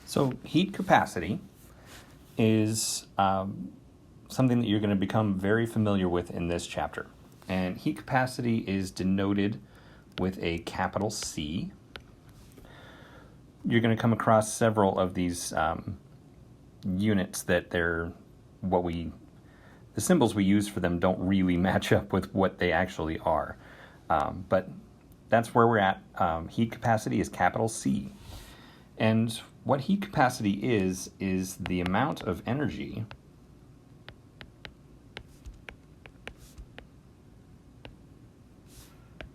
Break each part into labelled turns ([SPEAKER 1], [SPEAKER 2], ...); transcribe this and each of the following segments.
[SPEAKER 1] So heat capacity is something that you're going to become very familiar with in this chapter. And heat capacity is denoted with a capital C. You're going to come across several of these units that the symbols we use for them don't really match up with what they actually are. But that's where we're at. Heat capacity is capital C. And what heat capacity is the amount of energy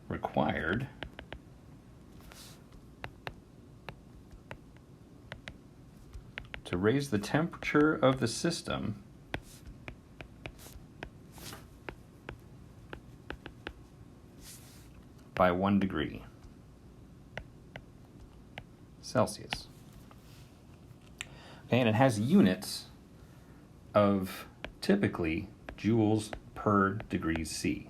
[SPEAKER 1] required to raise the temperature of the system by 1 degree Celsius. Okay, and it has units of typically joules per degree C.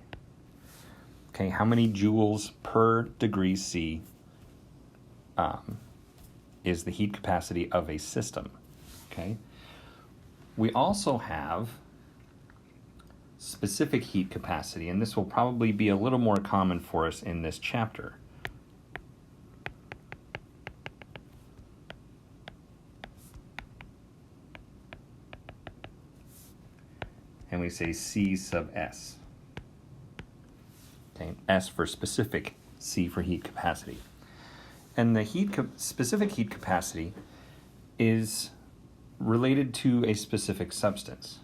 [SPEAKER 1] Okay, how many joules per degree C is the heat capacity of a system? Okay, we also have specific heat capacity, and this will probably be a little more common for us in this chapter. And we say C sub S. Okay, S for specific, C for heat capacity. And the specific heat capacity is related to a specific substance.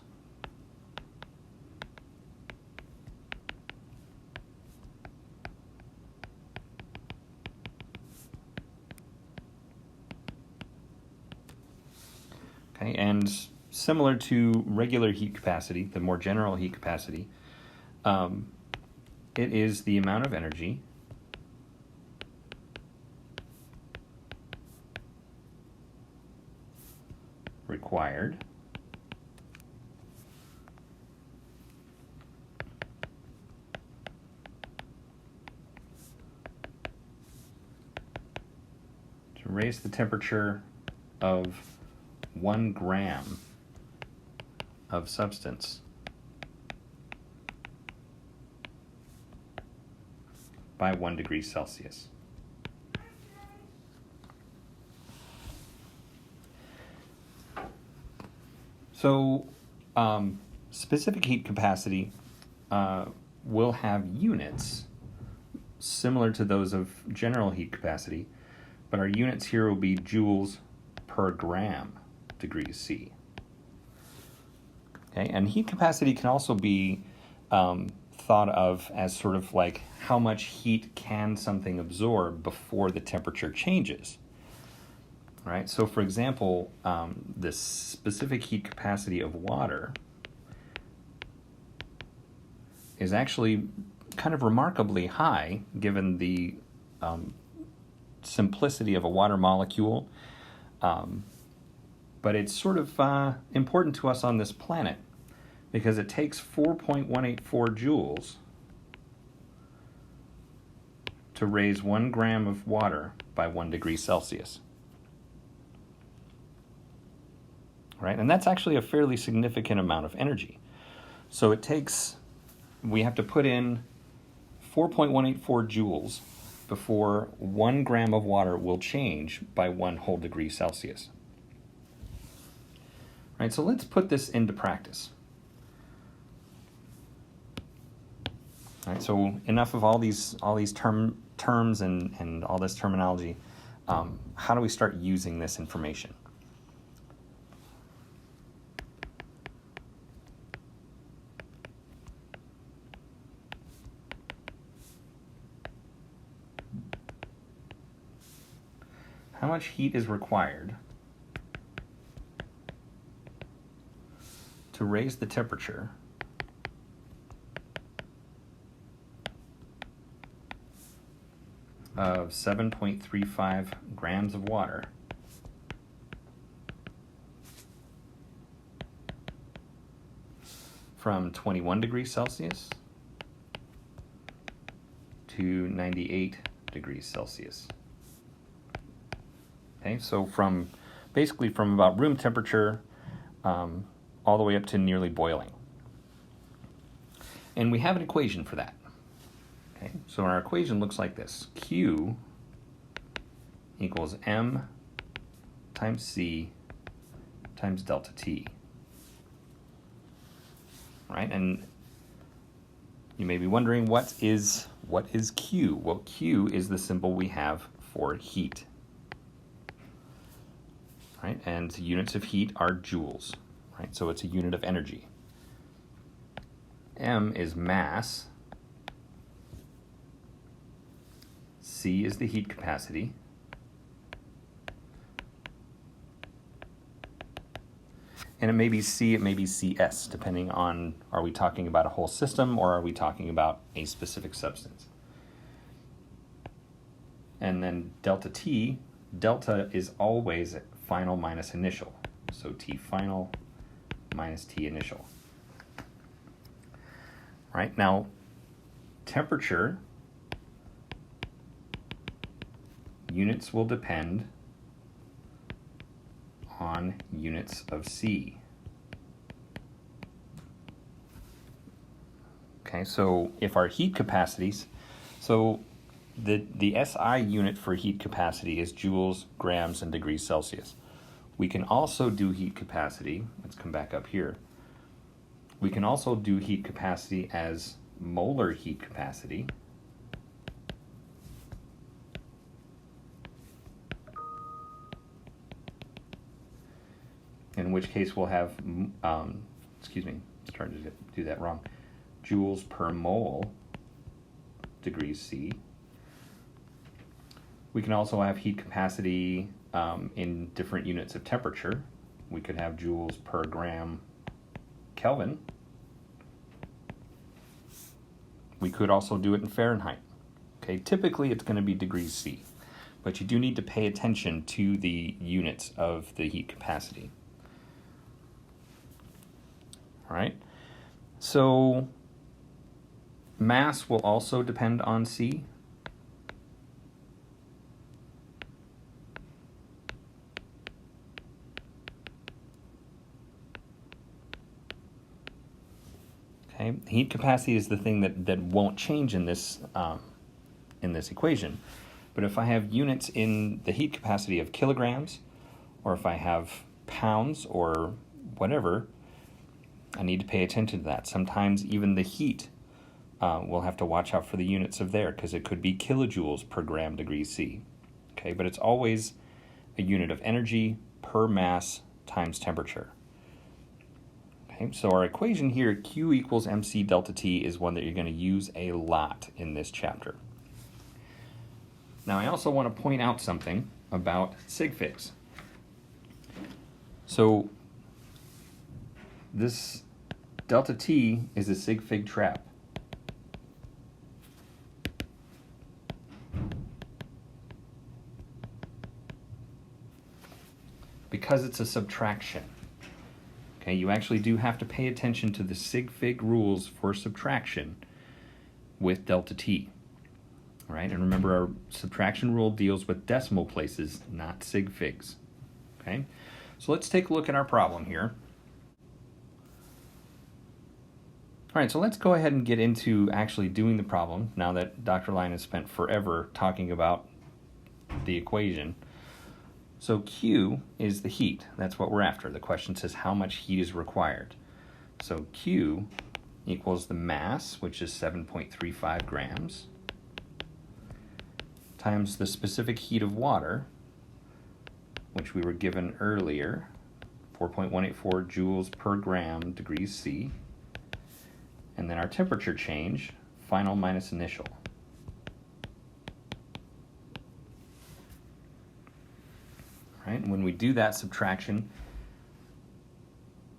[SPEAKER 1] Okay, and similar to regular heat capacity, the more general heat capacity, it is the amount of energy required to raise the temperature of 1 gram of substance by 1 degree Celsius. So specific heat capacity will have units similar to those of general heat capacity, but our units here will be joules per gram degrees C. Okay, and heat capacity can also be thought of as sort of like how much heat can something absorb before the temperature changes. Right? So for example, the specific heat capacity of water is actually kind of remarkably high given the simplicity of a water molecule. But it's sort of important to us on this planet because it takes 4.184 joules to raise 1 gram of water by 1 degree Celsius. Right? And that's actually a fairly significant amount of energy. So we have to put in 4.184 joules before 1 gram of water will change by 1 whole degree Celsius. Right, so let's put this into practice. All right, so enough of all these terms and all this terminology. How do we start using this information? How much heat is required to raise the temperature of 7.35 grams of water from 21 degrees Celsius to 98 degrees Celsius. Okay, so from basically from about room temperature all the way up to nearly boiling. And we have an equation for that. Okay, so our equation looks like this. Q equals M times C times delta T. Right, and you may be wondering, what is Q? Well, Q is the symbol we have for heat. Right, and units of heat are joules. Right, so it's a unit of energy. M is mass. C is the heat capacity. And it may be C, it may be CS, depending on, are we talking about a whole system or are we talking about a specific substance? And then delta T, delta is always final minus initial. So T final minus T initial. Right, now temperature units will depend on units of C. Okay, so if our heat capacities, so the SI unit for heat capacity is joules, grams, and degrees Celsius. We can also do heat capacity, let's come back up here. We can also do heat capacity as molar heat capacity. In which case we'll have, starting to do that wrong, joules per mole, degrees C. We can also have heat capacity in different units of temperature. We could have joules per gram Kelvin. We could also do it in Fahrenheit. Okay, typically it's going to be degrees C, but you do need to pay attention to the units of the heat capacity. All right, so mass will also depend on C. Okay, heat capacity is the thing that won't change in this equation. But if I have units in the heat capacity of kilograms, or if I have pounds or whatever, I need to pay attention to that. Sometimes even the heat, we'll have to watch out for the units of there, because it could be kilojoules per gram degrees C. Okay, but it's always a unit of energy per mass times temperature. Okay, so our equation here, Q equals MC delta T, is one that you're going to use a lot in this chapter. Now I also want to point out something about Sig Figs. So this delta T is a Sig Fig trap. Because it's a subtraction. Okay, you actually do have to pay attention to the Sig Fig rules for subtraction with delta T. All right, and remember our subtraction rule deals with decimal places, not Sig Figs. Okay, so let's take a look at our problem here. All right, so let's go ahead and get into actually doing the problem now that Dr. Line has spent forever talking about the equation. So Q is the heat. That's what we're after. The question says how much heat is required. So Q equals the mass, which is 7.35 grams, times the specific heat of water, which we were given earlier, 4.184 joules per gram degrees C, and then our temperature change, final minus initial. Right? When we do that subtraction,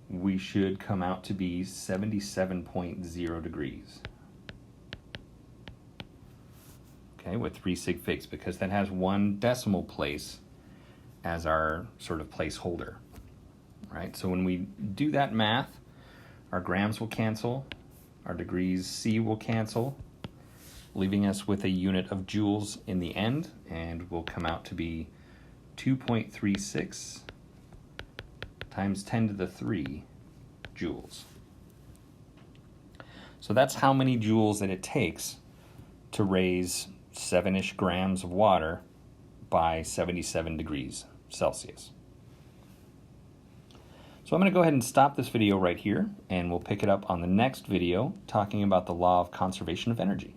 [SPEAKER 1] we should come out to be 77.0 degrees. Okay, with 3 sig figs, because that has one decimal place as our sort of placeholder. Right? So when we do that math, our grams will cancel, our degrees C will cancel, leaving us with a unit of joules in the end, and will come out to be 2.36 times 10 to the 3 joules. So that's how many joules that it takes to raise 7-ish grams of water by 77 degrees Celsius. So I'm going to go ahead and stop this video right here, and we'll pick it up on the next video talking about the law of conservation of energy.